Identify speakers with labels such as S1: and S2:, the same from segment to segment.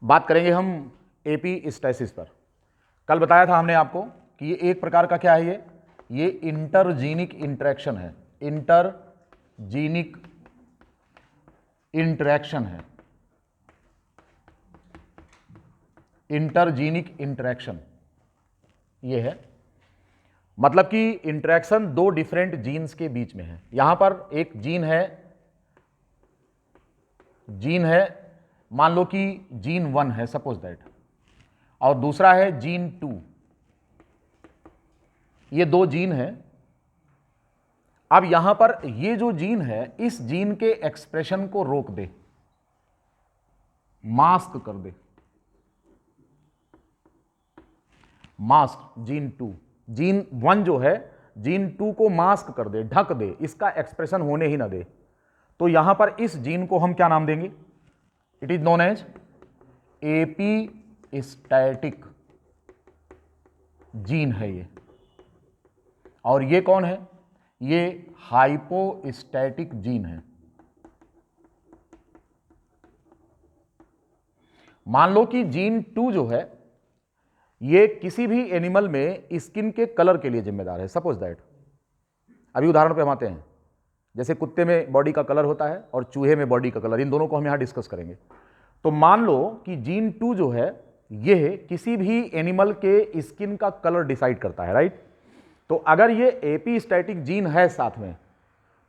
S1: बात करेंगे हम एपीस्टासिस पर। कल बताया था हमने आपको कि ये एक प्रकार का क्या है, ये इंटरजीनिक इंटरेक्शन है। इंटरजीनिक इंटरेक्शन है, इंटरजीनिक इंटरेक्शन ये है। मतलब कि इंटरेक्शन दो डिफरेंट जीन्स के बीच में है। यहां पर एक जीन है, मान लो कि जीन 1 है सपोज दैट, और दूसरा है जीन 2। ये दो जीन है। अब यहां पर ये जो जीन है, इस जीन के एक्सप्रेशन को रोक दे, मास्क कर दे, मास्क जीन 2। जीन 1 जो है जीन 2 को मास्क कर दे, ढक दे, इसका एक्सप्रेशन होने ही ना दे। तो यहां पर इस जीन को हम क्या नाम देंगे? It is known as epistatic gene है ये। और ये कौन है? ये हाइपोस्टैटिक जीन है। मान लो कि जीन 2 जो है ये किसी भी एनिमल में स्किन के कलर के लिए जिम्मेदार है। सपोज दैट, अभी उदाहरण पे हम आते हैं, जैसे कुत्ते में बॉडी का कलर होता है और चूहे में बॉडी का कलर, इन दोनों को हम यहां डिस्कस करेंगे। तो मान लो कि जीन 2 जो है ये किसी भी एनिमल के स्किन का कलर डिसाइड करता है, राइट? तो अगर ये एपीस्टैटिक जीन है साथ में,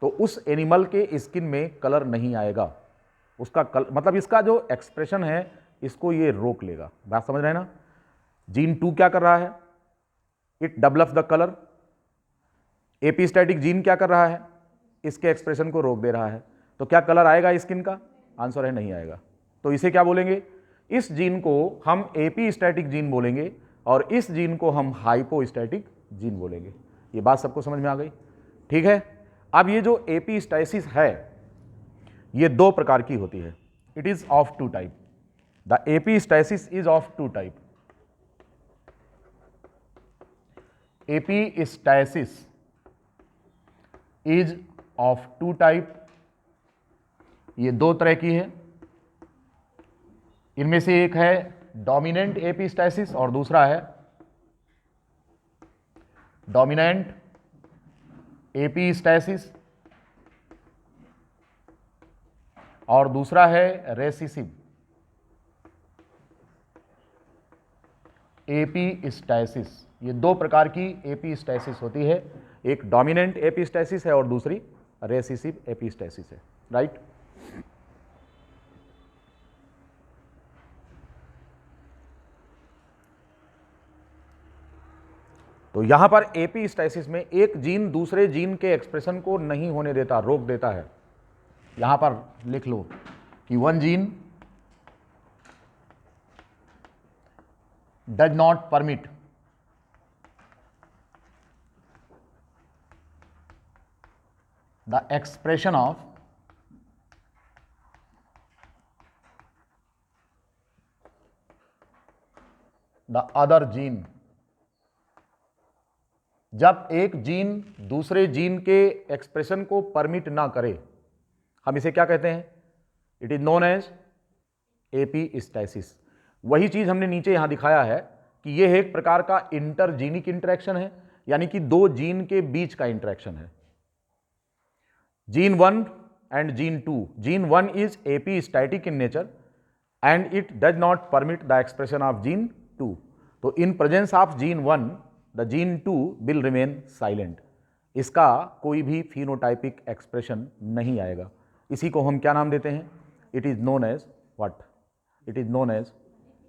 S1: तो उस एनिमल के स्किन में कलर नहीं आएगा। उसका मतलब इसका जो एक्सप्रेशन है इसको ये रोक लेगा। बात समझ रहे हैं ना? जीन 2 क्या कर रहा है? It develops the colour. Epistatic gene क्या कर रहा है? इसके एक्सप्रेशन को रोक दे रहा है। तो क्या कलर आएगा स्किन का? आंसर है नहीं आएगा। तो इसे क्या बोलेंगे? इस जीन को हम एपीस्टैटिक जीन बोलेंगे और इस जीन को हम हाइपोस्टैटिक जीन बोलेंगे। ये बात सबको समझ में आ गई? ठीक है। अब ये जो एपीस्टैसिस है ये दो प्रकार की होती है। It is of two type. The epistasis is of two type. Epistasis is of two type. ये दो तरह की है। इनमें से एक है डोमिनेंट एपीस्टैसिस और दूसरा है डोमिनेंट एपीस्टैसिस और दूसरा है रेसिसिव एपीस्टैसिस। ये दो प्रकार की एपीस्टैसिस होती है। एक डोमिनेंट एपीस्टैसिस है और दूसरी रेसिसिव एपीस्टैसिस है, राइट? तो यहां पर एपीस्टैसिस में एक जीन दूसरे जीन के एक्सप्रेशन को नहीं होने देता, रोक देता है। यहां पर लिख लो कि one gene does not permit the expression of the other gene। जब एक जीन दूसरे जीन के एक्सप्रेशन को परमिट ना करे, हम इसे क्या कहते हैं? It is known as epistasis. वही चीज हमने नीचे यहां दिखाया है कि यह एक प्रकार का इंटरजीनिक इंटरेक्शन है, यानी कि दो जीन के बीच का इंटरेक्शन है। Gene 1 and gene 2. Gene 1 is epistatic in nature and it does not permit the expression of gene 2. तो in presence of gene 1, the gene 2 will remain silent. इसका कोई भी phenotypic expression नहीं आएगा। इसी को हम क्या नाम देते हैं? It is known as what? It is known as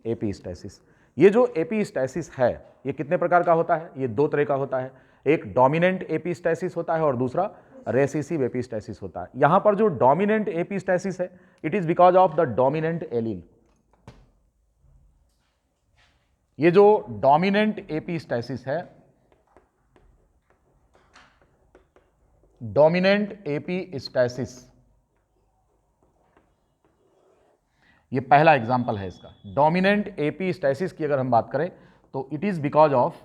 S1: एपीस्टैसिस। ये जो एपीस्टैसिस है ये कितने प्रकार का होता है? ये दो तरह का होता है। एक डोमिनेंट एपीस्टैसिस होता है और दूसरा रेसिसिव एपीस्टैसिस होता है। यहां पर जो डोमिनेंट एपीस्टैसिस है it is because of the dominant allele. ये जो डोमिनेंट एपीस्टैसिस है, डोमिनेंट एपीस्टैसिस, ये पहला एग्जांपल है इसका। डोमिनेंट एपीस्टैसिस की अगर हम बात करें तो it is because of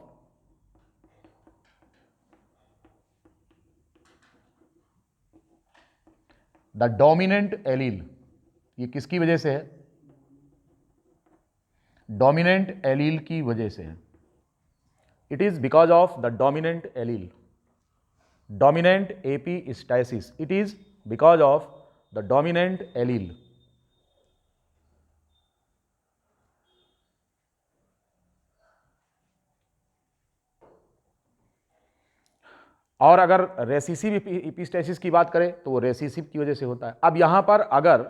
S1: the dominant allele. ये किसकी वजह से है? डोमिनेंट एलील की वजह से है। It is because of the dominant allele, dominant epistasis, it is because of the dominant allele. और अगर रेसिसिव एपिस्टेसिस की बात करें तो वो रेसिसिव की वजह से होता है। अब यहां पर अगर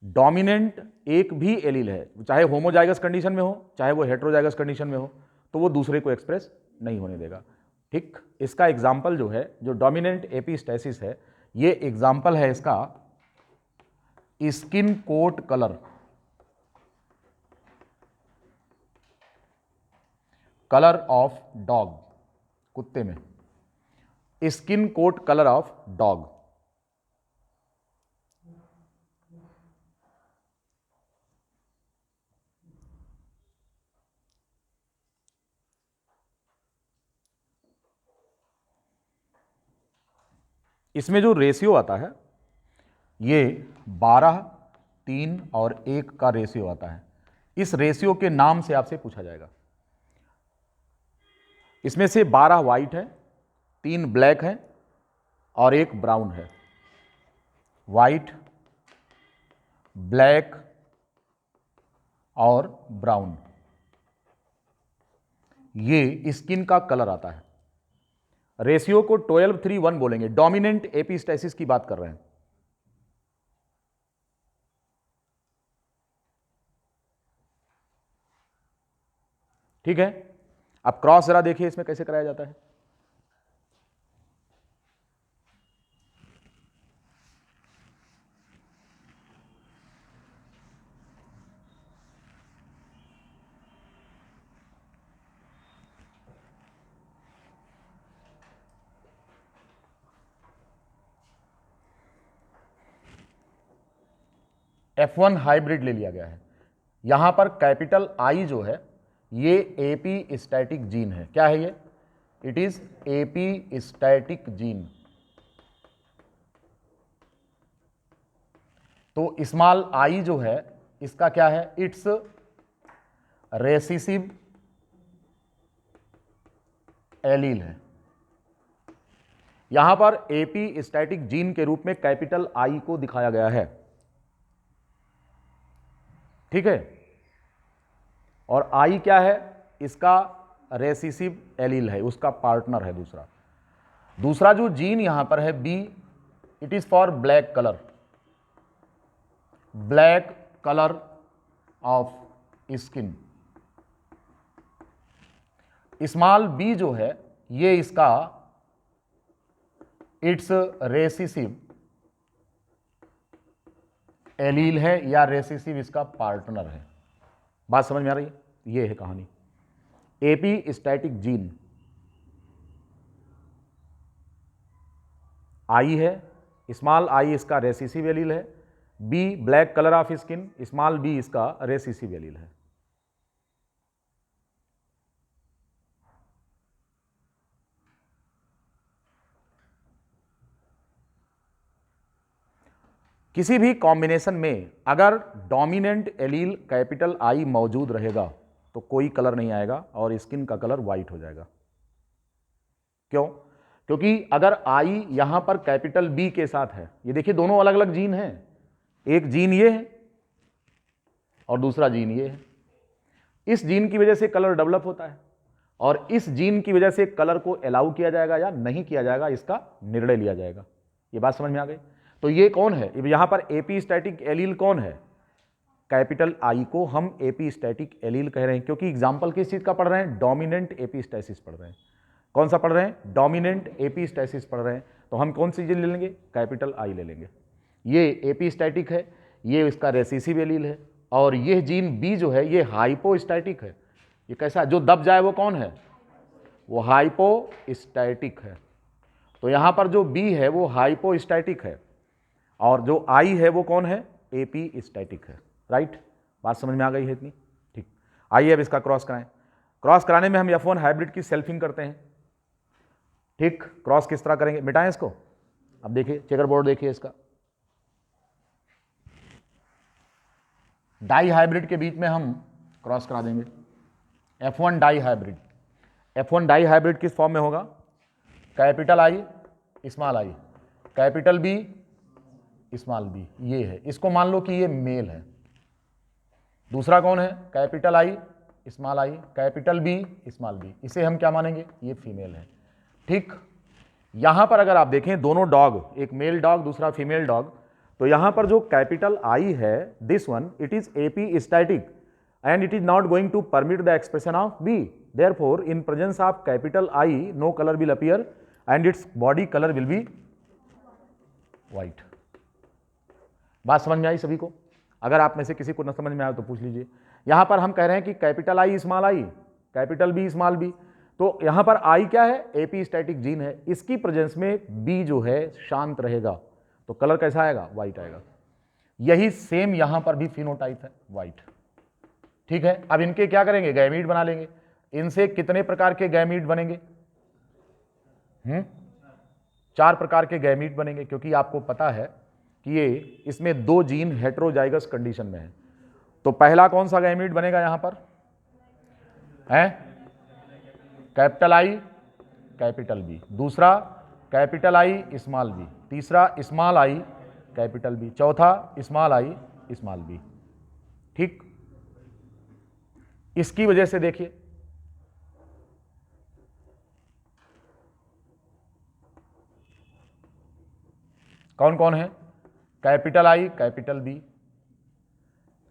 S1: डोमिनेंट एक भी एलील है, चाहे होमोजाइगस कंडीशन में हो चाहे वो हेट्रोजाइगस कंडीशन में हो, तो वो दूसरे को एक्सप्रेस नहीं होने देगा। ठीक, इसका एग्जाम्पल जो है, जो डोमिनेंट एपिस्टेसिस है, ये एग्जाम्पल है इसका skin coat colour, colour of dog, कुत्ते में skin coat colour of dog. इसमें जो रेशियो आता है ये 12, 3 और 1 का रेशियो आता है। इस रेशियो के नाम से आपसे पूछा जाएगा। इसमें से 12 वाइट है, 3 ब्लैक है और 1 ब्राउन है। वाइट, ब्लैक और ब्राउन, ये स्किन का कलर आता है। रेशियो को 12:3:1 बोलेंगे। डोमिनेंट एपिस्टेसिस की बात कर रहे हैं। ठीक है, अब क्रॉस जरा देखिए इसमें कैसे कराया जाता है। F1 हाइब्रिड ले लिया गया है। यहां पर कैपिटल आई जो है ये एपीस्टैटिक जीन है। क्या है ये? It is epistatic gene. तो स्मॉल आई जो है इसका क्या है? इट्स रेसिसिव एलील है। यहां पर एपीस्टैटिक जीन के रूप में कैपिटल आई को दिखाया गया है। ठीक है, और आई क्या है? इसका रेसिसिव एलील है, उसका पार्टनर है दूसरा। दूसरा जो जीन यहां पर है B, it is for black colour, black colour of skin. Small B जो है ये इसका इट्स रेसिसिव एलील है या रेसिसिव इसका पार्टनर है। बात समझ में आ रही है? ये है कहानी। एपीस्टैटिक जीन आई है, स्मॉल आई इसका रेसिसिव एलील है, B black colour of skin, small B इसका रेसिसिव एलील है। किसी भी कॉम्बिनेशन में अगर डोमिनेंट एलील कैपिटल आई मौजूद रहेगा तो कोई कलर नहीं आएगा और स्किन का कलर वाइट हो जाएगा। क्यों? क्योंकि अगर आई यहां पर कैपिटल बी के साथ है, ये देखिए दोनों अलग अलग जीन हैं, एक जीन ये है और दूसरा जीन ये है। इस जीन की वजह से कलर डेवलप होता है और इस जीन की वजह से कलर को अलाउ किया जाएगा या नहीं किया जाएगा, इसका निर्णय लिया जाएगा। ये बात समझ में आ गई? तो ये कौन है? यहां पर एपीस्टैटिक एलील कौन है? कैपिटल आई को हम एपीस्टैटिक एलील कह रहे हैं, क्योंकि एग्जाम्पल किस चीज का पढ़ रहे हैं? डोमिनेंट एपिस्टैसिस पढ़ रहे हैं। कौन सा पढ़ रहे हैं? डोमिनेंट एपिस्टैसिस पढ़ रहे हैं। तो हम कौन सी जीन ले लेंगे? कैपिटल आई ले लेंगे। ये एपीस्टैटिक है, ये इसका रेसिसिव एलील है, और ये जीन बी जो है ये हाइपोस्टैटिक है। ये कैसा? जो दब जाए वो कौन है? वो हाइपोस्टैटिक है। तो यहां पर जो बी है वो हाइपोस्टैटिक है और जो आई है वो कौन है? एपीस्टैटिक है। राइट, बात समझ में आ गई है इतनी? ठीक, आइए अब इसका क्रॉस कराएं। क्रॉस कराने में हम F1 हाइब्रिड की सेल्फिंग करते हैं। ठीक, क्रॉस किस तरह करेंगे? मिटाएं इसको। अब देखिए चेकर बोर्ड देखिए इसका। डाई हाइब्रिड के बीच में हम क्रॉस करा देंगे। F1 dihybrid, F1 dihybrid किस फॉर्म में होगा? Capital I small I, capital B small B, ये है। इसको मान लो कि ये मेल है। दूसरा कौन है? Capital I small I, capital B small B, इसे हम क्या मानेंगे? ये फीमेल है। ठीक, यहां पर अगर आप देखें दोनों डॉग, एक मेल डॉग दूसरा फीमेल डॉग, तो यहां पर जो कैपिटल आई है, this one, it is AP static and it is not going to permit the expression of B. Therefore, in presence of capital I, no color will appear and its body color will be white. बात समझ में आई सभी को? अगर आप में से किसी को न समझ में आए तो पूछ लीजिए। यहां पर हम कह रहे हैं कि capital I small I, capital B small B, तो यहां पर आई क्या है? एपी स्टैटिक जीन है, इसकी प्रेजेंस में बी जो है शांत रहेगा, तो कलर कैसा आएगा? व्हाइट आएगा। यही सेम यहां पर भी फिनोटाइप है, व्हाइट। ठीक है, अब इनके क्या करेंगे? गैमीट बना लेंगे। इनसे कितने प्रकार के गैमीट बनेंगे? 4 प्रकार के गैमीट बनेंगे, क्योंकि आपको पता है कि ये इसमें 2 जीन हेटेरोजाइगस कंडीशन में है। तो पहला कौन सा गैमीट बनेगा यहां पर? है कैपिटल आई कैपिटल बी, दूसरा कैपिटल आई स्मॉल बी, तीसरा स्मॉल आई कैपिटल बी, चौथा स्मॉल आई स्मॉल बी। ठीक, इसकी वजह से देखिए कौन कौन है? Capital I capital B,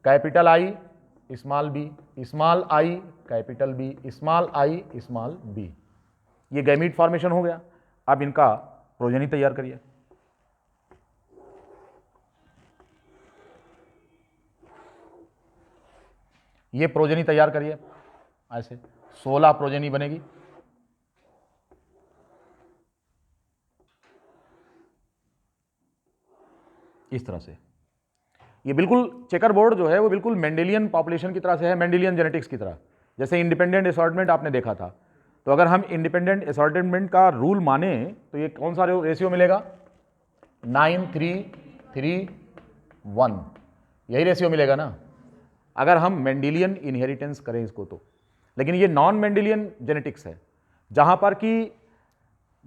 S1: capital I small B, small I capital B, small I small B. ये गैमीट फॉर्मेशन हो गया। अब इनका प्रोजेनी तैयार करिए। ये प्रोजेनी तैयार करिए, ऐसे 16 प्रोजेनी बनेगी। इस तरह से ये बिल्कुल चेकर बोर्ड जो है वो बिल्कुल मेंडेलियन पॉपुलेशन की तरह से है, मेंडेलियन जेनेटिक्स की तरह। जैसे इंडिपेंडेंट असॉर्टमेंट आपने देखा था, तो अगर हम इंडिपेंडेंट असॉर्टमेंट का रूल माने तो ये कौन सा रेशियो मिलेगा? 9:3:3:1, यही रेशियो मिलेगा ना, अगर हम मेंडेलियन इनहेरिटेंस करें इसको तो। लेकिन ये नॉन मेंडेलियन जेनेटिक्स है, जहां पर कि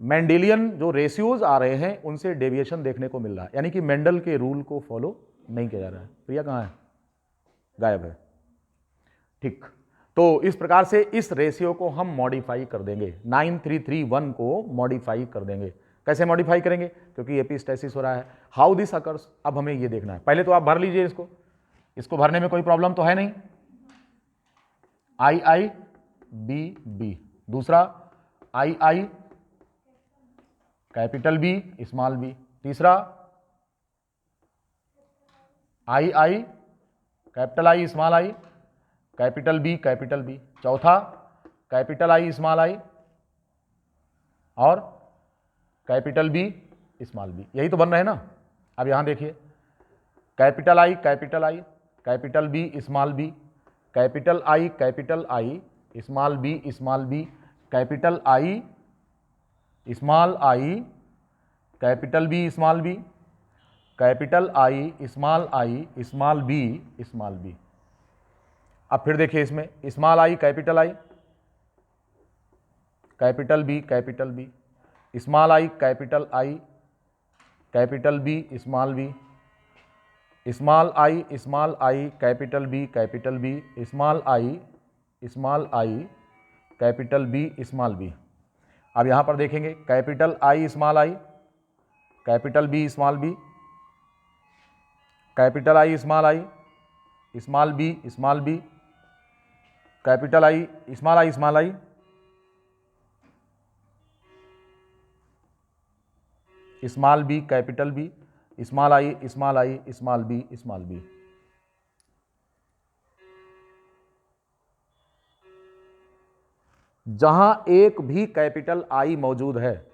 S1: मेंडेलियन जो रेशियोज आ रहे हैं उनसे डेविएशन देखने को मिल रहा है, यानी कि मेंडल के रूल को फॉलो नहीं किया जा रहा है। प्रिया कहाँ है? गायब है। ठीक, तो इस प्रकार से इस रेशियो को हम मॉडिफाई कर देंगे, 9:3:3:1 को मॉडिफाई कर देंगे। कैसे मॉडिफाई करेंगे? क्योंकि एपिस्टेसिस हो रहा है। हाउ दिस अकर्स, अब हमें ये देखना है। पहले तो आप भर लीजिए इसको भरने में कोई प्रॉब्लम तो है नहीं। आई बी बी, दूसरा I capital B small B, तीसरा I capital I small I capital B, चौथा कैपिटल आई स्मॉल आई और कैपिटल बी स्मॉल बी। यही तो बन रहे हैं ना। अब यहां देखिए, capital I capital B small B, capital I small B, capital I small I capital B small B, capital I small B. अब फिर देखिए इसमें small I capital B, small I capital B small B, small I capital B, small I capital B small B. अब यहां पर देखेंगे capital I capital B small B, capital I small B, capital I small I, small B capital B, small I small B. जहां एक भी capital I मौजूद है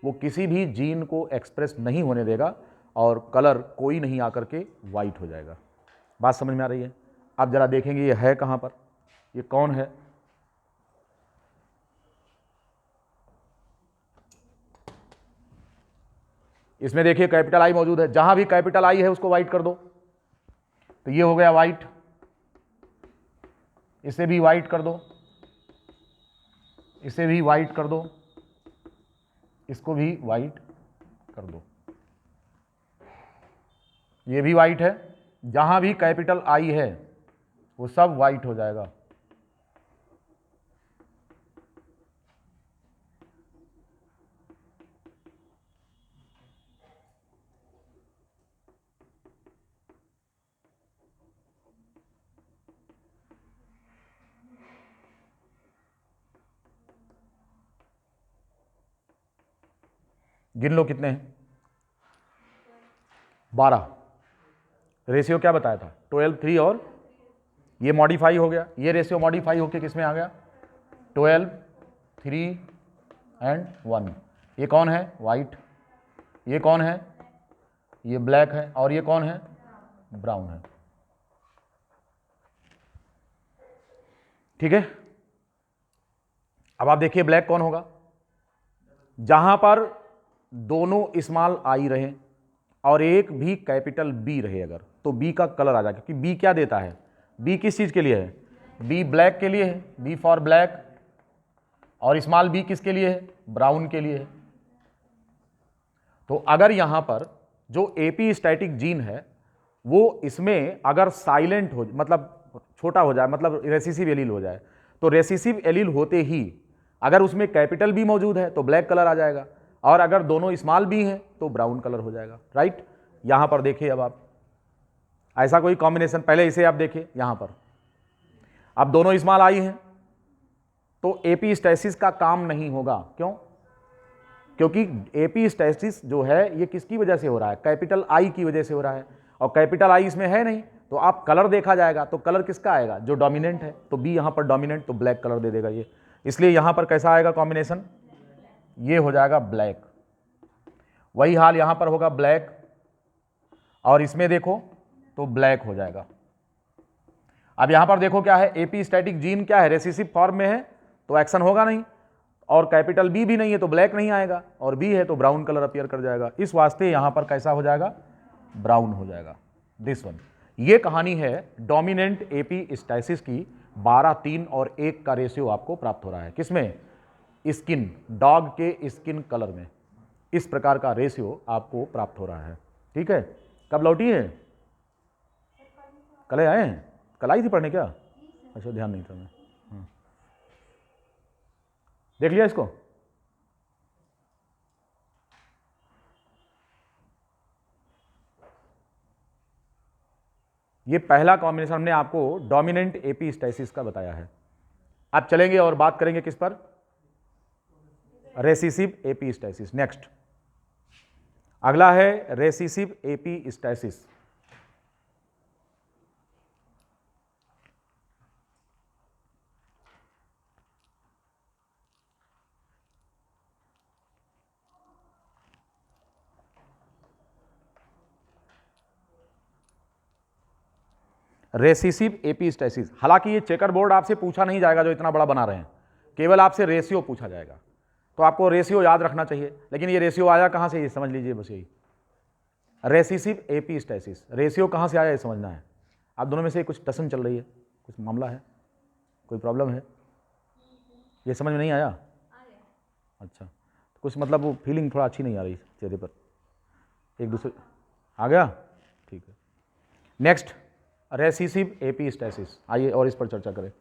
S1: वो किसी भी जीन को एक्सप्रेस नहीं होने देगा और कलर कोई नहीं आकर के वाइट हो जाएगा। बात समझ में आ रही है? अब जरा देखेंगे ये है कहां पर, ये कौन है? इसमें देखिए कैपिटल आई मौजूद है, जहां भी कैपिटल आई है उसको वाइट कर दो, तो ये हो गया वाइट। इसे भी वाइट कर दो, इसे भी वाइट कर दो, इसको भी वाइट कर दो, ये भी वाइट है। जहां भी कैपिटल आई है वो सब वाइट हो जाएगा। गिन लो कितने हैं, 12। रेशियो क्या बताया था, 12, 3 और ये मॉडिफाई हो गया, ये रेशियो मॉडिफाई होके किस में आ गया, 12, 3 एंड 1। ये कौन है, वाइट, ये कौन है, ये ब्लैक है, और ये कौन है, ब्राउन है। ठीक है। अब आप देखिए ब्लैक कौन होगा, जहां पर दोनों स्मॉल आई रहे और एक भी कैपिटल बी रहे अगर, तो बी का कलर आ जाएगा, क्योंकि बी क्या देता है, बी किस चीज के लिए है, बी ब्लैक के लिए है, बी फॉर ब्लैक, और स्मॉल बी किसके लिए है, ब्राउन के लिए है। तो अगर यहां पर जो एपी स्टैटिक जीन है वो इसमें अगर साइलेंट हो, मतलब छोटा हो जाए, मतलब रेसिसिव एलील हो जाए, तो रेसिसिव एलील होते ही अगर उसमें कैपिटल बी मौजूद है तो ब्लैक कलर आ जाएगा, और अगर दोनों स्मॉल बी हैं तो ब्राउन कलर हो जाएगा। राइट, यहां पर देखिए अब आप ऐसा कोई कॉम्बिनेशन, पहले इसे आप देखिए यहां पर, अब दोनों स्मॉल आई हैं तो एपीस्टैसिस का काम नहीं होगा। क्यों, क्योंकि एपीस्टैसिस जो है ये किसकी वजह से हो रहा है, कैपिटल आई की वजह से हो रहा है, और कैपिटल आई इसमें है नहीं, तो आप कलर देखा जाएगा तो कलर किसका आएगा, जो डोमिनेंट है, तो बी यहां पर डोमिनेंट, तो ब्लैक कलर दे देगा ये, इसलिए यहां पर कैसा आएगा कॉम्बिनेशन, ये हो जाएगा ब्लैक। वही हाल यहां पर होगा ब्लैक, और इसमें देखो तो ब्लैक हो जाएगा। अब यहां पर देखो क्या है, एपीस्टैटिक जीन क्या है, रेसिसिव फॉर्म में है तो एक्शन होगा नहीं, और कैपिटल बी भी नहीं है तो ब्लैक नहीं आएगा, और बी है तो ब्राउन कलर अपीयर कर जाएगा। इस वास्ते यहां पर कैसा हो जाएगा, ब्राउन हो जाएगा, दिस वन। ये कहानी है डोमिनेंट एपीस्टैसिस की। 12, 3 और 1 का रेशियो आपको प्राप्त हो रहा है, किसमें, स्किन, डॉग के स्किन कलर में, इस प्रकार का रेशियो आपको प्राप्त हो रहा है। ठीक है, कब लौटी है, कल आए हैं, कल आई थी पढ़ने क्या, अच्छा ध्यान नहीं था मैं, देख लिया इसको। ये पहला कॉम्बिनेशन हमने आपको डोमिनेंट एपीस्टैसिस का बताया है। अब चलेंगे और बात करेंगे किस पर, रेसिसिव एपीस्टैसिस। नेक्स्ट अगला है रेसिसिव एपीस्टैसिस। रेसिसिव एपीस्टैसिस, हालांकि ये चेकर बोर्ड आपसे पूछा नहीं जाएगा जो इतना बड़ा बना रहे हैं, केवल आपसे रेशियो पूछा जाएगा, तो आपको रेशियो याद रखना चाहिए। लेकिन ये रेशियो आया कहां से, ये समझ लीजिए बस यही, रेसिसिव एपीस्टैसिस, रेशियो कहां से आया ये समझना है। आप दोनों में से कुछ टसन चल रही है, कुछ मामला है, कोई प्रॉब्लम है, ये समझ में नहीं आया, अच्छा, तो कुछ मतलब वो फीलिंग थोड़ा अच्छी नहीं आ रही चेहरे पर, एक दूसरे आ गया, ठीक है। नेक्स्ट रेसिसिव एपीस्टैसिस, आइए और इस पर चर्चा करें।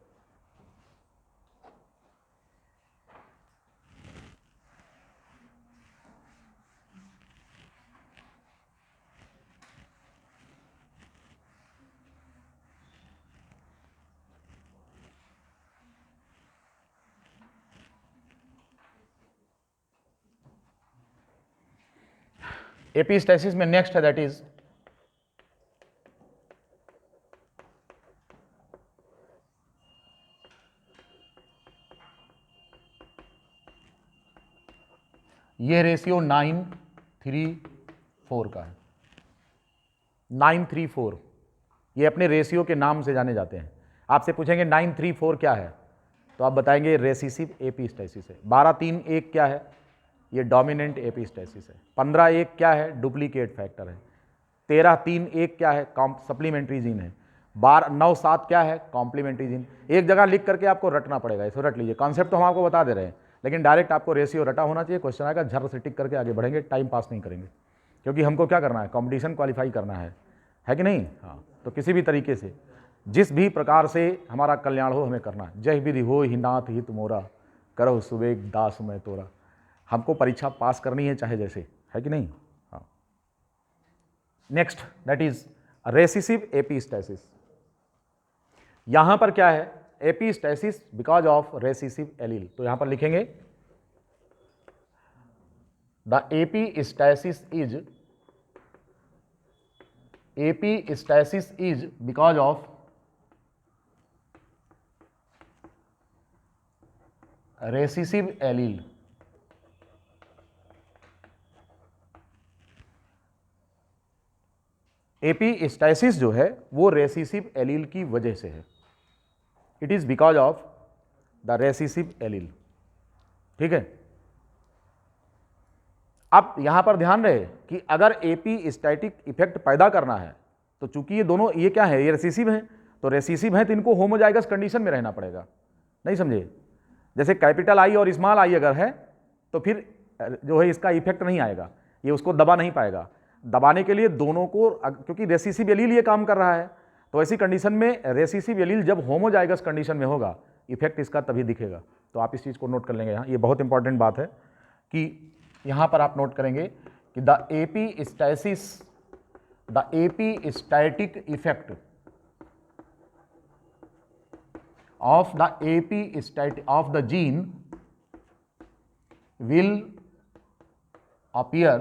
S1: एपीस्टैसिस में नेक्स्ट है दैट इज ये रेशियो 9:3:4 का है, 9:3:4, ये अपने रेशियो के नाम से जाने जाते हैं। आपसे पूछेंगे 9:3:4 क्या है, तो आप बताएंगे रेसिसिव एपीस्टैसिस है। 12:3:1 क्या है, ये डोमिनेंट एपीस्टैसिस है। 15:1 क्या है, डुप्लीकेट फैक्टर है। 13:3:1 क्या है, सप्लीमेंट्री जीन है। 9 7 क्या है, कॉम्प्लीमेंट्री जीन। एक जगह लिख करके आपको रटना पड़ेगा, इसको रट लीजिए। कॉन्सेप्ट तो हम आपको बता दे रहे हैं, लेकिन डायरेक्ट आपको रेशियो रटा होना चाहिए। क्वेश्चन आएगा, झर से टिक करके आगे बढ़ेंगे, टाइम पास नहीं करेंगे, क्योंकि हमको क्या करना है, कॉम्पिटिशन क्वालिफाई करना है कि नहीं। हाँ, तो किसी भी तरीके से जिस भी प्रकार से हमारा कल्याण हो हमें करना है। जय विधि हो ही नाथ हित मोरा, करो सुवेग दास मैं तोरा। हमको परीक्षा पास करनी है चाहे जैसे, है कि नहीं। हाँ, next that is recessive epistasis. यहां पर क्या है, epistasis because of recessive allele. तो यहां पर लिखेंगे the epistasis is because of recessive allele. Epistasis जो है वो रेसिसिव एलील की वजह से है। It is because of the recessive allele. ठीक है, अब यहां पर ध्यान रहे कि अगर एपिस्टैटिक इफेक्ट पैदा करना है तो चूंकि ये दोनों ये क्या है, ये रेसिसिव हैं, तो रेसिसिव हैं तो इनको होमोजाइगस कंडीशन में रहना पड़ेगा। नहीं समझे, जैसे कैपिटल आई और स्मॉल आई अगर है तो फिर जो है इसका इफेक्ट नहीं आएगा, ये उसको दबा नहीं पाएगा। दबाने के लिए दोनों को, क्योंकि रेसिसिव एलील ये काम कर रहा है, तो ऐसी कंडीशन में रेसिसिव एलील जब होमोजाइगस कंडीशन में होगा, इफेक्ट इसका तभी दिखेगा। तो आप इस चीज़ को नोट कर लेंगे यहाँ, ये बहुत इंपॉर्टेंट बात है कि यहाँ पर आप नोट करेंगे कि the epistatic effect of the gene will appear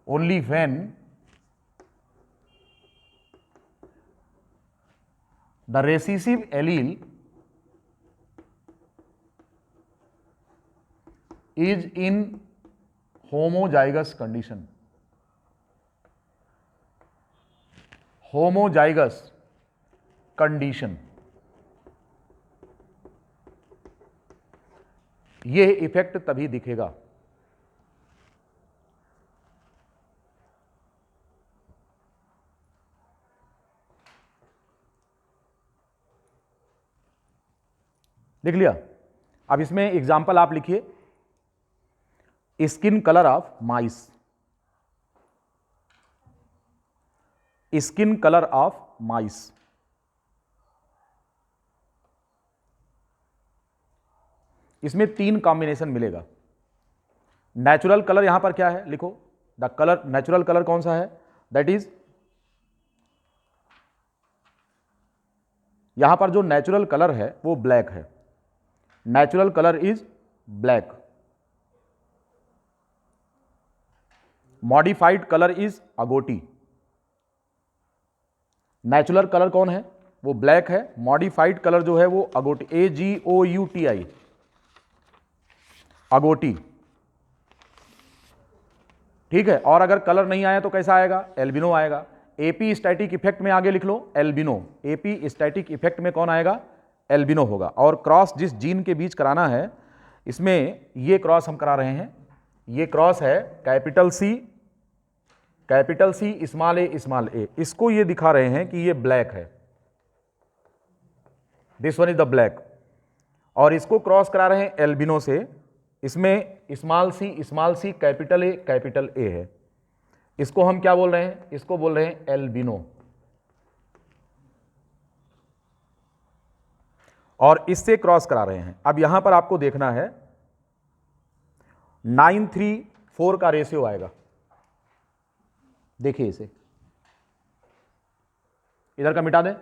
S1: only when the recessive allele is in homozygous condition. Homozygous condition, ये इफेक्ट तभी दिखेगा। लिख लिया। अब इसमें एग्जाम्पल आप लिखिए, skin colour of mice, skin colour of mice. इसमें 3 कॉम्बिनेशन मिलेगा। नेचुरल कलर यहां पर क्या है, लिखो द कलर, नेचुरल कलर कौन सा है, दैट इज, यहां पर जो नेचुरल कलर है वो ब्लैक है। Natural colour is black. Modified colour is agouti. Natural colour कौन है, वो ब्लैक है। मॉडिफाइड कलर जो है वो अगोटी, AGOUTI, अगोटी। ठीक है, और अगर कलर नहीं आया तो कैसा आएगा, एल्बिनो आएगा। एपिस्टैटिक इफेक्ट में आगे लिख लो एल्बिनो। एपिस्टैटिक इफेक्ट में कौन आएगा, एल्बिनो होगा। और क्रॉस जिस जीन के बीच कराना है, इसमें ये क्रॉस हम करा रहे हैं, ये क्रॉस है कैपिटल सी स्मॉल ए। इसको ये दिखा रहे हैं कि ये ब्लैक है, this one is the black, और इसको क्रॉस करा रहे हैं एल्बिनो से। इसमें स्मॉल सी कैपिटल ए है। इसको हम क्या बोल रहे हैं, इसको बोल रहे हैं एल्बिनो। और इससे क्रॉस करा रहे हैं। अब यहां पर आपको देखना है 9:3:4 का रेशियो आएगा। देखिए इसे इधर का मिटा दें,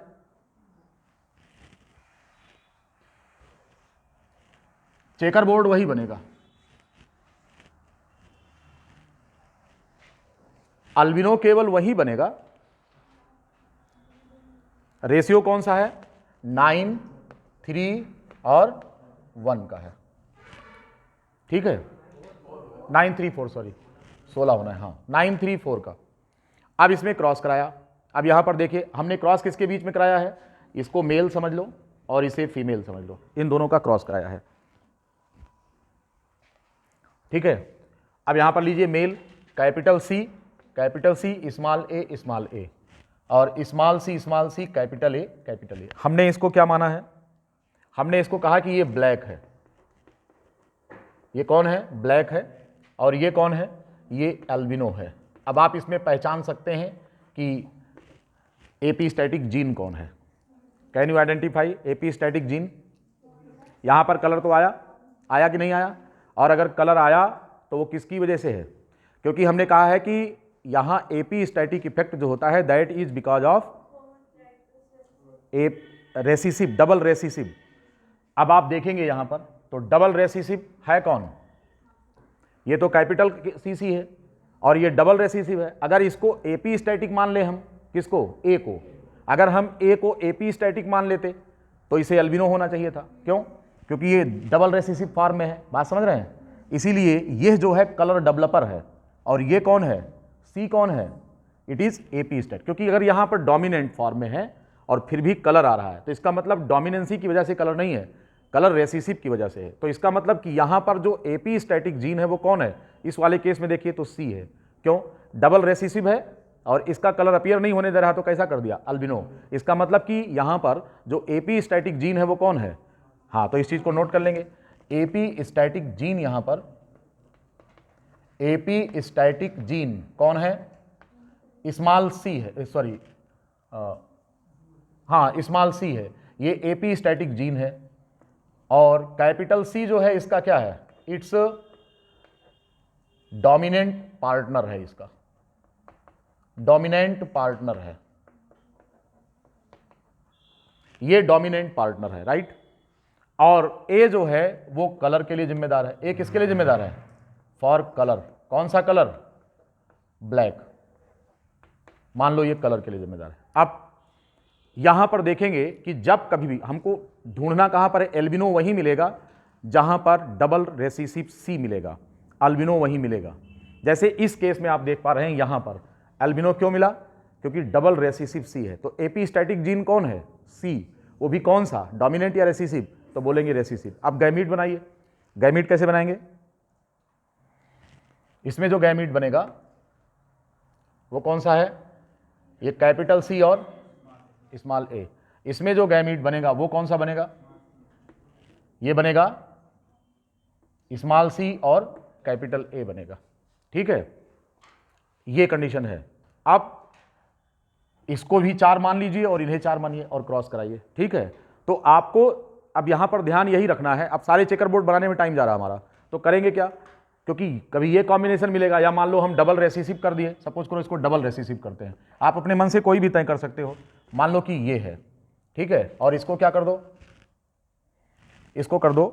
S1: चेकर बोर्ड वही बनेगा। अल्बिनो केवल वही बनेगा। रेशियो कौन सा है, 9, 3 और 1 का है। ठीक है, 9:3:4, सॉरी 16 होना है, हाँ 9:3:4 का। अब इसमें क्रॉस कराया। अब यहां पर देखिए हमने क्रॉस किसके बीच में कराया है, इसको मेल समझ लो और इसे फीमेल समझ लो, इन दोनों का क्रॉस कराया है। ठीक है, अब यहां पर लीजिए मेल, कैपिटल सी स्मॉल ए और स्मॉल सी कैपिटल ए। हमने इसको क्या माना है? हमने इसको कहा कि ये ब्लैक है। ये कौन है? ब्लैक है। और ये कौन है? ये एल्बिनो है। अब आप इसमें पहचान सकते हैं कि एपिस्टैटिक जीन कौन है। Can you identify epistatic gene? यहां पर कलर तो आया कि नहीं आया? और अगर कलर आया तो वो किसकी वजह से है? क्योंकि हमने कहा है कि यहां एपिस्टैटिक इफेक्ट जो होता है that is because of A recessive, double recessive. अब आप देखेंगे यहां पर तो डबल रेसिसिव है कौन? ये तो कैपिटल सी है और ये डबल रेसिसिव है। अगर इसको एपिस्टैटिक मान ले हम, किसको? ए को। अगर हम ए को एपिस्टैटिक मान लेते तो इसे एल्बिनो होना चाहिए था। क्यों? क्योंकि ये डबल रेसिसिव फॉर्म में है। बात समझ रहे हैं? इसीलिए यह जो है कलर डेवलपर है और ये कौन है? सी कौन है? It is epistat. क्योंकि अगर यहां पर डोमिनेंट फॉर्म में है और फिर भी कलर आ रहा है तो इसका मतलब डोमिनेंसी की वजह से कलर नहीं है, कलर रेसिसिव की वजह से है। तो इसका मतलब कि यहां पर जो एपिस्टैटिक जीन है वो कौन है? इस वाले केस में देखिए तो सी है। क्यों? डबल रेसिसिव है और इसका कलर अपीयर नहीं होने दे रहा तो कैसा कर दिया? अल्बिनो। इसका मतलब कि यहां पर जो एपिस्टैटिक जीन है वो कौन है? हाँ, तो इस चीज को नोट कर लेंगे। एपिस्टैटिक जीन, यहां पर एपिस्टैटिक जीन कौन है? स्मॉल सी है, सॉरी, हाँ स्मॉल सी है। ये एपिस्टैटिक जीन है और कैपिटल सी जो है इसका क्या है? इट्स डोमिनेंट पार्टनर है। इसका डोमिनेंट पार्टनर है, ये डोमिनेंट पार्टनर है, राइट। और ए जो है वो कलर के लिए जिम्मेदार है। ए किसके लिए जिम्मेदार है? For colour. कौन सा कलर? ब्लैक। मान लो ये कलर के लिए जिम्मेदार है। अब यहां पर देखेंगे कि जब कभी भी हमको ढूंढना कहां पर है? एल्बिनो वहीं मिलेगा जहां पर डबल रेसिसिव सी मिलेगा, अल्बिनो वहीं मिलेगा। जैसे इस केस में आप देख पा रहे हैं यहां पर एल्बिनो क्यों मिला? क्योंकि डबल रेसिसिव सी है। तो एपिस्टैटिक जीन कौन है? सी। वो भी कौन सा? डोमिनेंट या रेसिसिव? तो बोलेंगे रेसिसिव। अब गैमीट बनाइए। गैमीट कैसे बनाएंगे? इसमें जो गैमीट बनेगा वो कौन सा है? ये कैपिटल सी और स्मॉल ए। इसमें जो गैमीट बनेगा वो कौन सा बनेगा? ये बनेगा स्मॉल सी और कैपिटल ए बनेगा। ठीक है, ये कंडीशन है। अब इसको भी 4 मान लीजिए और इन्हें 4 मानिए और क्रॉस कराइए। ठीक है, तो आपको अब यहां पर ध्यान यही रखना है। अब सारे चेकर बोर्ड बनाने में टाइम जा रहा है हमारा, तो करेंगे क्या? क्योंकि कभी ये कॉम्बिनेशन मिलेगा या मान लो हम डबल रेसिसिव कर दिए, सपोज करो इसको डबल रेसिसिव करते हैं। आप अपने मन से कोई भी तय कर सकते हो। मान लो कि ये है, ठीक है, और इसको क्या कर दो? इसको कर दो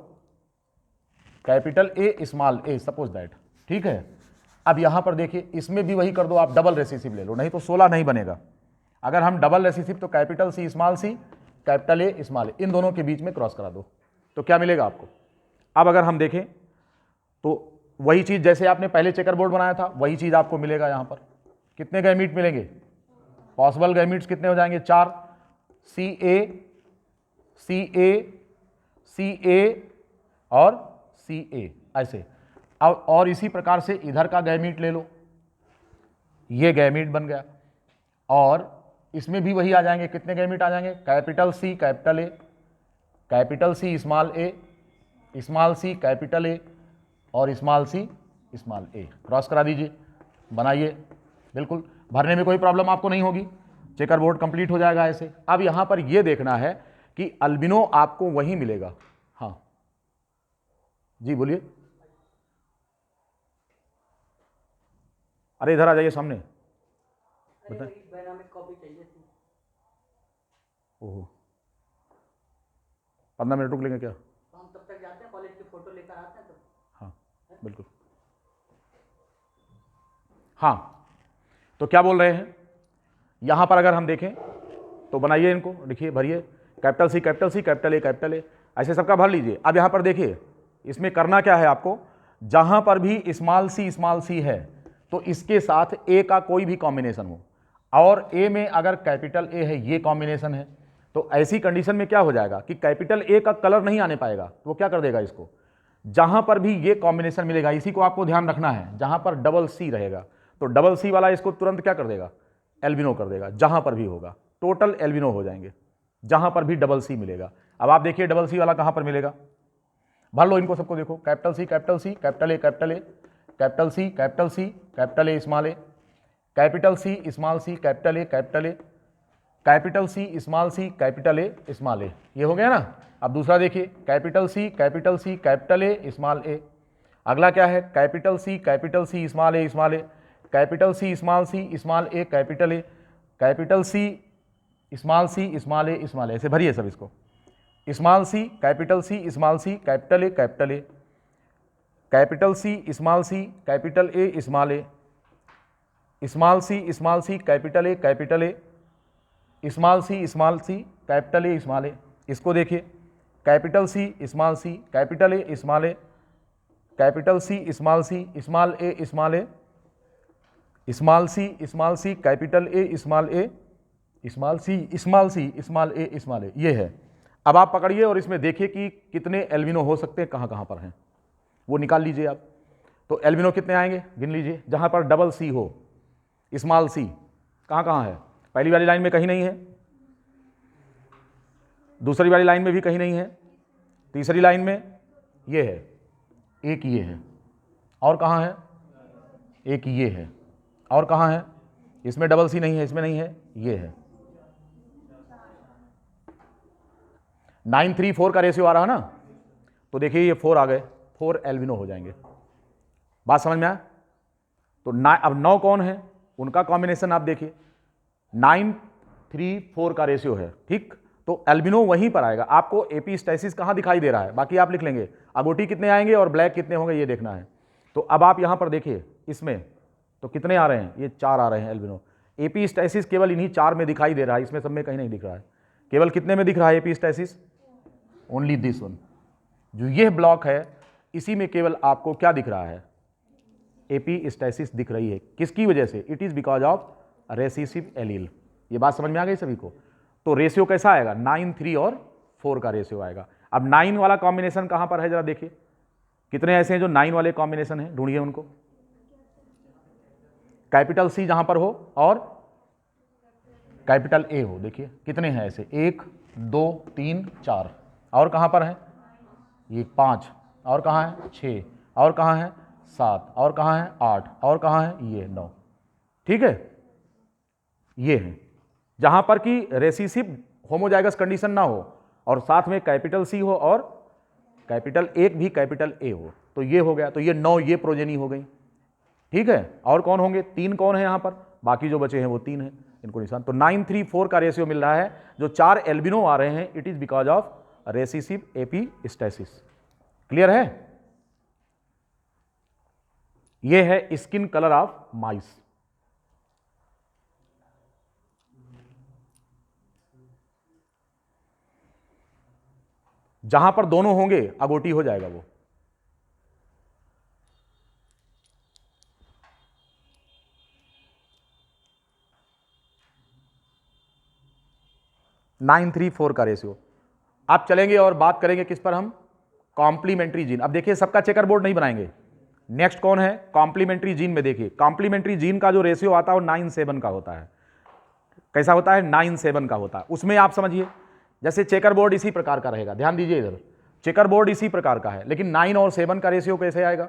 S1: capital A small A, suppose that. ठीक है, अब यहां पर देखिए इसमें भी वही कर दो आप, डबल रेसिसिव ले लो, नहीं तो 16 नहीं बनेगा। अगर हम डबल रेसिसिव तो capital C small C, capital A small A, इन दोनों के बीच में क्रॉस करा दो तो क्या मिलेगा आपको? अब अगर हम देखें तो वही चीज जैसे आपने पहले चेकर बोर्ड बनाया था वही चीज आपको मिलेगा। यहां पर कितने गैमीट मिलेंगे? पॉसिबल गैमीट्स कितने हो जाएंगे? 4। सी ए, सी ए, सी ए और सी ए, ऐसे। अब और इसी प्रकार से इधर का गैमीट ले लो, ये गैमीट बन गया। और इसमें भी वही आ जाएंगे। कितने गैमीट आ जाएंगे? Capital C capital A, capital C small A, small C capital A और small C small A. Cross करा दीजिए, बनाइए। बिल्कुल भरने में कोई प्रॉब्लम आपको नहीं होगी, चेकर बोर्ड कंप्लीट हो जाएगा ऐसे। अब यहां पर यह देखना है कि अल्बिनो आपको वहीं मिलेगा। हाँ जी बोलिए। अरे इधर आ जाइए सामने। बताएं। ओहो, 15 मिनट रुक लेंगे क्या?
S2: तो हम तब तक जाते हैं, कॉलेज की फोटो लेकर आते हैं। तो
S1: हाँ बिल्कुल। हाँ, तो क्या बोल रहे हैं? यहां पर अगर हम देखें तो बनाइए, इनको लिखिए, भरिए। Capital C capital C capital A capital A, ऐसे सबका भर लीजिए। अब यहां पर देखिए इसमें करना क्या है आपको? जहां पर भी स्मॉल सी है तो इसके साथ ए का कोई भी कॉम्बिनेशन हो, और ए में अगर कैपिटल ए है, ये कॉम्बिनेशन है, तो ऐसी कंडीशन में क्या हो जाएगा कि कैपिटल ए का कलर नहीं आने पाएगा। तो वो क्या कर देगा इसको? जहां पर भी ये कॉम्बिनेशन मिलेगा, इसी को आपको ध्यान रखना है, जहां पर डबल सी रहेगा तो डबल सी वाला इसको तुरंत क्या कर देगा, एल्बिनो कर देगा, जहां पर भी होगा टोटल एल्बिनो हो जाएंगे, जहां पर भी डबल सी मिलेगा। अब आप देखिए डबल सी वाला कहां पर मिलेगा, भर लो इनको सबको, देखो capital C capital C capital A capital A capital C capital C capital A small A capital C small C capital A capital A capital C small C capital A small A, ये हो गया ना। अब दूसरा देखिए capital C capital A small A, अगला क्या है capital C small A small A capital C small A capital A capital C small A small ए, ऐसे भरिए सब इसको, small C capital C capital A capital A capital C capital A small A small C capital A capital A small C capital A small A, इसको देखिए capital C capital A small A capital C small A small A small C capital A small A small A small A, ये है। अब आप पकड़िए और इसमें देखिए कि कितने एल्बिनो हो सकते हैं, कहाँ कहाँ पर हैं वो निकाल लीजिए आप। तो एल्बिनो कितने आएंगे गिन लीजिए, जहाँ पर डबल सी हो, स्मॉल सी कहाँ कहाँ है, पहली वाली लाइन में कहीं नहीं है, दूसरी वाली लाइन में भी कहीं नहीं है, तीसरी लाइन में ये है, एक ये है, और कहाँ है, एक ये है, और कहाँ है, इसमें डबल सी नहीं है, इसमें नहीं है, ये है। 9 3 4 का रेशियो आ रहा है ना, तो देखिए ये 4 आ गए, 4 एल्बिनो हो जाएंगे। बात समझ में आया? तो अब 9 कौन है, उनका कॉम्बिनेशन आप देखिए, 9 3 4 का रेशियो है, ठीक। तो एल्बिनो वहीं पर आएगा। आपको एपिस्टाइसिस कहाँ दिखाई दे रहा है, बाकी आप लिख लेंगे, अगोटी कितने आएंगे और ब्लैक कितने होंगे ये देखना है। तो अब आप यहाँ पर देखिए इसमें तो कितने आ रहे हैं, ये 4 आ रहे हैं एल्बिनो। एपिस्टाइसिस केवल इन्हीं 4 में दिखाई दे रहा है, इसमें सब में कहीं नहीं दिख रहा है। केवल कितने में दिख रहा है एपिस्टाइसिस, ओनली दिस वन, जो ये ब्लॉक है इसी में केवल आपको क्या दिख रहा है, एपिस्टाइसिस दिख रही है। किसकी वजह से, it is because of recessive allele. ये बात समझ में आ गई सभी को? तो रेशियो कैसा आएगा, 9 3 और 4 का रेशियो आएगा। अब 9 वाला कॉम्बिनेशन कहां पर है जरा देखिए, कितने ऐसे हैं जो 9 वाले कॉम्बिनेशन है, ढूंढिए उनको। कैपिटल सी जहां पर हो और कैपिटल ए हो, देखिए कितने हैं ऐसे, 1 2 3 4, और कहां पर है ये 5, और कहां है 6, और कहां है 7, और कहां है 8, और कहां है ये 9, ठीक है। ये है जहां पर कि रेसेसिव होमोजाइगस कंडीशन ना हो और साथ में कैपिटल सी हो और कैपिटल एक भी कैपिटल ए हो, तो ये हो गया। तो ये 9 ये प्रोजेनी हो गई, ठीक है। और कौन होंगे, 3 कौन है यहां पर, बाकी जो बचे हैं वो 3 हैं, इनको निशान। तो 9 3 4 का रेशियो मिल रहा है, जो 4 एल्बिनो आ रहे हैं, it is because of recessive epistasis. Clear है? ये है स्किन कलर ऑफ माइस। जहां पर दोनों होंगे अगोटी हो जाएगा वो। नाइन 3 4 का रेशियो। आप चलेंगे और बात करेंगे किस पर हम, कॉम्प्लीमेंट्री जीन। अब देखिए सबका चेकर बोर्ड नहीं बनाएंगे। नेक्स्ट कौन है, कॉम्प्लीमेंट्री जीन में देखिए, कॉम्प्लीमेंट्री जीन का जो रेशियो आता है वो 9 7 का होता है। कैसा होता है, 9 7 का होता है। उसमें आप समझिए जैसे चेकर बोर्ड इसी प्रकार का रहेगा, ध्यान दीजिए इधर, चेकर बोर्ड इसी प्रकार का है, लेकिन 9 और 7 का रेशियो कैसे आएगा।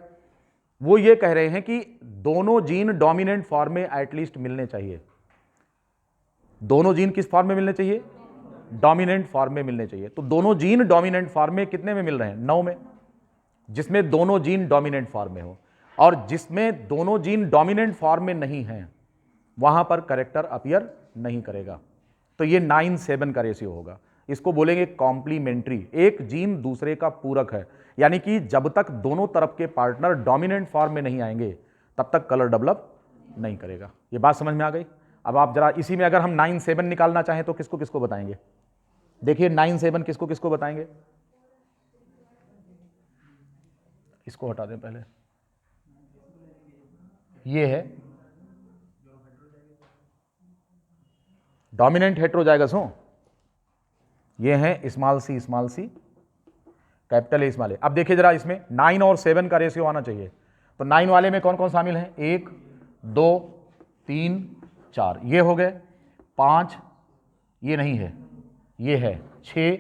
S1: वो ये कह रहे हैं कि दोनों जीन डोमिनेंट फॉर्म में एटलीस्ट मिलने चाहिए। दोनों जीन किस फॉर्म में मिलने चाहिए, डोमिनेंट फॉर्म में मिलने चाहिए। तो दोनों जीन डोमिनेंट फॉर्म में कितने में मिल रहे हैं, 9 में, जिसमें दोनों जीन डोमिनेंट फॉर्म में हो। और जिसमें दोनों जीन डोमिनेंट फॉर्म में नहीं हैं वहां पर करेक्टर अपीयर नहीं करेगा। तो ये 9 7 का रेशियो होगा। इसको बोलेंगे कॉम्प्लीमेंट्री। एक जीन दूसरे का पूरक है, यानी कि जब तक दोनों तरफ के पार्टनर डोमिनेंट फॉर्म में नहीं आएंगे तब तक कलर डेवलप नहीं करेगा। ये बात समझ में आ गई? अब आप जरा इसी में अगर हम 9 7 निकालना चाहें तो किसको किसको बताएंगे, देखिए 9 7 किसको किसको बताएंगे। इसको हटा दें पहले, ये है डोमिनेंट हेट्रोजाइगस हो, ये है small C capital A small A. अब देखिए जरा इसमें 9 और 7 का रेशियो आना चाहिए। तो 9 वाले में कौन कौन शामिल है, 1 2 3 4, ये हो गए 5, ये नहीं है, ये है 6,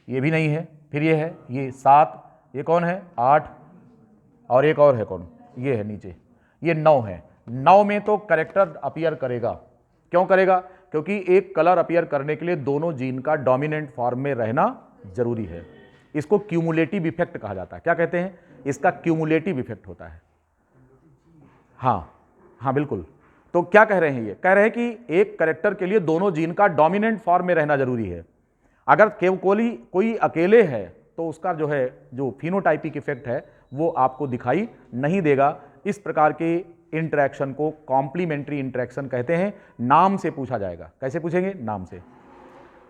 S1: ये भी नहीं है, फिर ये है, ये 7, ये कौन है 8, और एक और है कौन, ये है नीचे, ये 9 है। 9 में तो करेक्टर अपीयर करेगा। क्यों करेगा? क्योंकि एक कलर अपीयर करने के लिए दोनों जीन का डोमिनेंट फॉर्म में रहना जरूरी है। इसको क्यूमुलेटिव इफेक्ट कहा जाता है। क्या कहते हैं? इसका क्यूमुलेटिव इफेक्ट होता है। हाँ बिल्कुल। तो क्या कह रहे हैं? ये कह रहे हैं कि एक करेक्टर के लिए दोनों जीन का डोमिनेंट फॉर्म में रहना जरूरी है। अगर कोई अकेले है तो उसका जो फिनोटाइपिक इफेक्ट है वो आपको दिखाई नहीं देगा। इस प्रकार के इंटरेक्शन को कॉम्प्लीमेंट्री इंटरेक्शन कहते हैं। नाम से पूछा जाएगा। कैसे पूछेंगे? नाम से।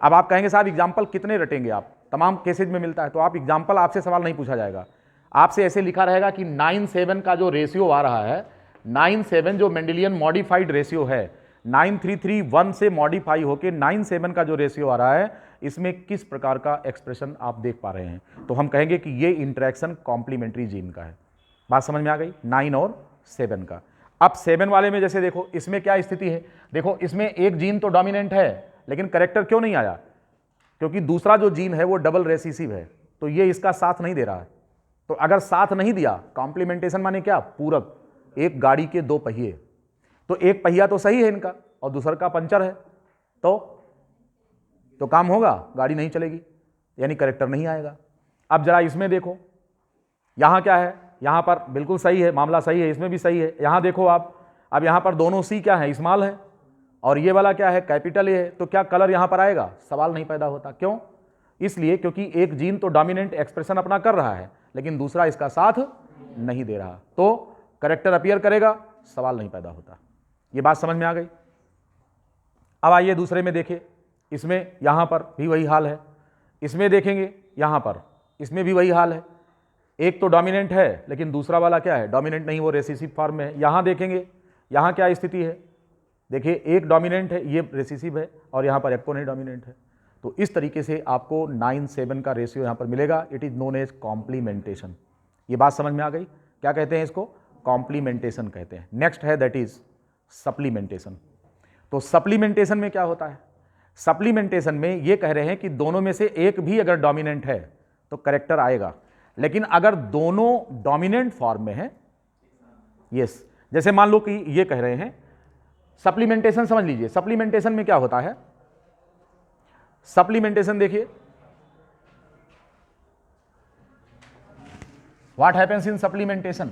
S1: अब आप कहेंगे साहब एग्जाम्पल कितने रटेंगे आप? तमाम केसेज में मिलता है। तो आप एग्जाम्पल, आपसे सवाल नहीं पूछा जाएगा, आपसे ऐसे लिखा रहेगा कि 9:7 का जो रेशियो आ रहा है, 9:7 जो मेंडेलियन मॉडिफाइड रेशियो है, 9331 से मॉडिफाई होकर 9:7 का जो रेशियो आ रहा है, इसमें किस प्रकार का एक्सप्रेशन आप देख पा रहे हैं? तो हम कहेंगे कि ये इंटरेक्शन कॉम्प्लीमेंट्री जीन का है। बात समझ में आ गई? 9 और 7 का। अब 7 वाले में जैसे देखो, इसमें क्या स्थिति है? देखो इसमें एक जीन तो डोमिनेंट है, लेकिन करेक्टर क्यों नहीं आया? क्योंकि दूसरा जो जीन है वो डबल रेसिसिव है, तो ये इसका साथ नहीं दे रहा है। तो अगर साथ नहीं दिया, कॉम्प्लीमेंटेशन माने क्या? पूरक। एक गाड़ी के 2 पहिए, तो एक पहिया तो सही है इनका और दूसरा का पंचर है, तो काम होगा, गाड़ी नहीं चलेगी, यानी करेक्टर नहीं आएगा। अब जरा इसमें देखो, यहां क्या है? यहां पर बिल्कुल सही है, मामला सही है, इसमें भी सही है। यहां देखो आप, अब यहां पर दोनों सी क्या है? स्मॉल है, और ये वाला क्या है? कैपिटल ए है। तो क्या कलर यहां पर आएगा? सवाल नहीं पैदा होता। क्यों? इसलिए क्योंकि एक जीन तो डोमिनेंट एक्सप्रेशन अपना कर रहा है, लेकिन दूसरा इसका साथ नहीं दे रहा, तो करेक्टर अपीयर करेगा, सवाल नहीं पैदा होता। ये बात समझ में आ गई? अब आइए दूसरे में देखिए। इसमें यहां पर भी वही हाल है, इसमें देखेंगे यहां पर, इसमें भी वही हाल है। एक तो डोमिनेंट है, लेकिन दूसरा वाला क्या है? डोमिनेंट नहीं, वो रेसिसिव फॉर्म में है। यहां देखेंगे, यहां क्या स्थिति है? देखिए एक डोमिनेंट है, ये रेसिसिव है, और यहां पर एको नहीं डोमिनेंट है। तो इस तरीके से आपको 9:7 का रेशियो यहां पर मिलेगा। It is known as complementation. ये बात समझ में आ गई? क्या कहते हैं इसको? कॉम्प्लीमेंटेशन कहते हैं। नेक्स्ट है दैट इज सप्लीमेंटेशन। तो सप्लीमेंटेशन में क्या होता है? सप्लीमेंटेशन में ये कह रहे हैं कि दोनों में से एक भी अगर डोमिनेंट है तो करेक्टर आएगा, लेकिन अगर दोनों डोमिनेंट फॉर्म में है, यस, जैसे मान लो कि ये कह रहे हैं सप्लीमेंटेशन, समझ लीजिए सप्लीमेंटेशन में क्या होता है। सप्लीमेंटेशन देखिए, what happens in supplementation?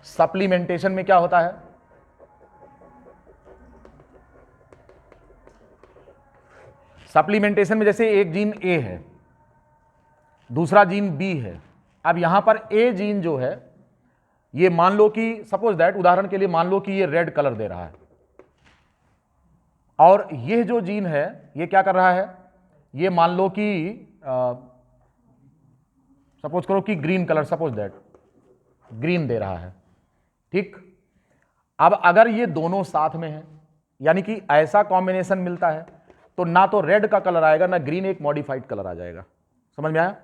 S1: Supplementation में क्या होता है? सप्लीमेंटेशन में जैसे एक जीन ए है, दूसरा जीन बी है। अब यहां पर ए जीन जो है, ये मान लो कि सपोज दैट, उदाहरण के लिए मान लो कि ये रेड कलर दे रहा है, और ये जो जीन है ये क्या कर रहा है? ये मान लो कि सपोज करो कि green colour, suppose that green दे रहा है, ठीक। अब अगर ये दोनों साथ में है, यानी कि ऐसा कॉम्बिनेशन मिलता है, तो ना तो रेड का कलर आएगा ना ग्रीन, एक मॉडिफाइड कलर आ जाएगा। समझ में आया?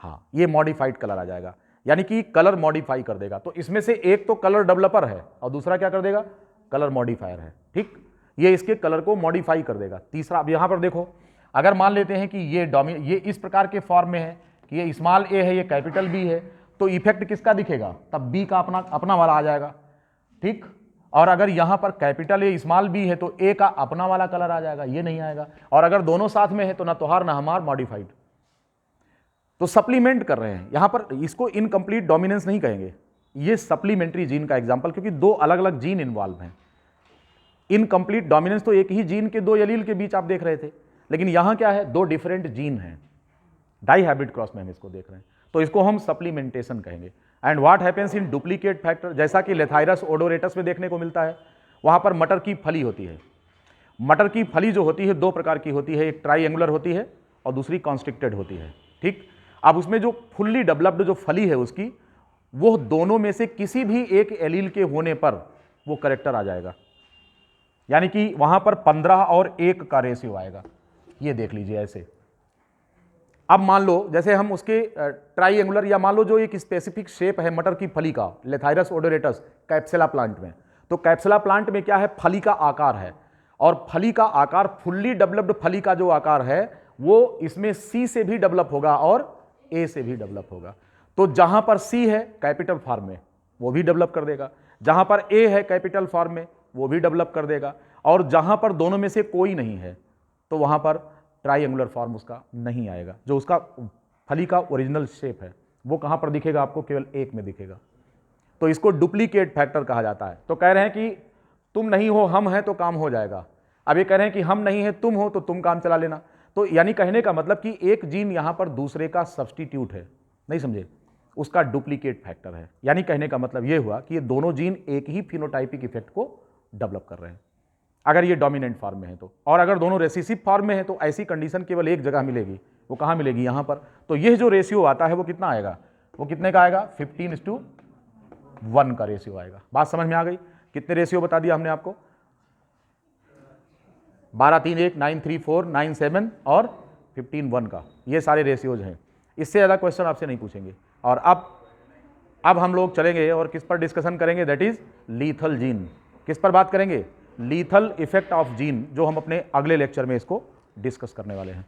S1: हाँ, ये मॉडिफाइड कलर आ जाएगा, यानी कि कलर मॉडिफाई कर देगा। तो इसमें से एक तो कलर डेवलपर है और दूसरा क्या कर देगा? कलर मॉडिफायर है, ठीक। ये इसके कलर को मॉडिफाई कर देगा। तीसरा, अब यहां पर देखो, अगर मान लेते हैं कि ये इस प्रकार के फॉर्म में है कि ये स्मॉल ए है, ये कैपिटल बी है, तो इफेक्ट किसका दिखेगा? तब बी का अपना वाला आ जाएगा, ठीक। और अगर यहां पर कैपिटल ए स्मॉल बी है तो ए का अपना वाला कलर आ जाएगा, ये नहीं आएगा। और अगर दोनों साथ में है तो ना तोहार ना हमार, मॉडिफाइड। तो सप्लीमेंट कर रहे हैं यहां पर, इसको इनकम्प्लीट डोमिनेंस नहीं कहेंगे, ये सप्लीमेंट्री जीन का एग्जांपल, क्योंकि दो अलग अलग जीन इन्वॉल्व हैं। इनकम्प्लीट डोमिनेंस तो एक ही जीन के दो एलील के बीच आप देख रहे थे, लेकिन यहां क्या है? दो डिफरेंट जीन हैं, डाइहाइब्रिड क्रॉस में हम इसको देख रहे हैं, तो इसको हम सप्लीमेंटेशन कहेंगे। And what happens in duplicate factor, जैसा कि लेथाइरस ओडोरेटस में देखने को मिलता है, वहां पर मटर की फली होती है। मटर की फली जो होती है दो प्रकार की होती है, एक ट्राइएंगुलर होती है और दूसरी कॉन्स्ट्रिक्टेड होती है, ठीक। अब उसमें जो फुल्ली डेवलप्ड जो फली है उसकी, वो दोनों में से किसी भी एक एलील के होने पर वो करेक्टर आ जाएगा, यानी कि वहां पर 15 और 1 का रेशियो आएगा। ये देख लीजिए ऐसे, अब मान लो जैसे हम उसके ट्राइएंगुलर या मान लो जो एक स्पेसिफिक शेप है मटर की फली का, लेथाइरस ओडोरेटस कैप्सुला प्लांट में, तो कैप्सुला प्लांट में क्या है, फली का आकार है, और फली का आकार फुल्ली डेवलप्ड फली का जो आकार है वो इसमें सी से भी डेवलप होगा और ए से भी डेवलप होगा। तो जहां पर सी है कैपिटल फॉर्म में वो भी डेवलप कर देगा, जहां पर ए है कैपिटल फॉर्म में वो भी डेवलप कर देगा, और जहां पर दोनों में से कोई नहीं है तो वहां पर ट्राइएंगुलर फॉर्म उसका नहीं आएगा। जो उसका फली का ओरिजिनल शेप है वो कहां पर दिखेगा, आपको केवल एक में दिखेगा। तो इसको डुप्लीकेट फैक्टर कहा जाता है। तो कह रहे हैं कि तुम नहीं हो हम हैं तो काम हो जाएगा, अब ये कह रहे हैं कि हम नहीं है तुम हो तो तुम काम चला लेना। तो यानी कहने का मतलब कि एक जीन यहां पर दूसरे का सब्स्टिट्यूट है, नहीं समझे, उसका डुप्लीकेट फैक्टर है। यानी कहने का मतलब यह हुआ कि ये दोनों जीन एक ही फिनोटाइपिक इफेक्ट को डेवलप कर रहे हैं अगर ये डोमिनेंट फॉर्म में है तो। और अगर दोनों रेसिसिव फॉर्म में है तो ऐसी कंडीशन केवल एक जगह मिलेगी, वो कहां मिलेगी, यहां पर। तो यह जो रेशियो आता है वो कितना आएगा, वो कितने का आएगा, 15:1 का रेशियो आएगा। बात समझ में आ गई। कितने रेशियो बता दिया हमने आपको, 12, 3, 1, 9, 3, 4, 9, 7 और 15:1 का, ये सारे रेशियोज हैं। इससे ज़्यादा क्वेश्चन आपसे नहीं पूछेंगे। और अब हम लोग चलेंगे और किस पर डिस्कशन करेंगे, दैट इज लीथल जीन। किस पर बात करेंगे, लीथल इफेक्ट ऑफ जीन, जो हम अपने अगले लेक्चर में इसको डिस्कस करने वाले हैं।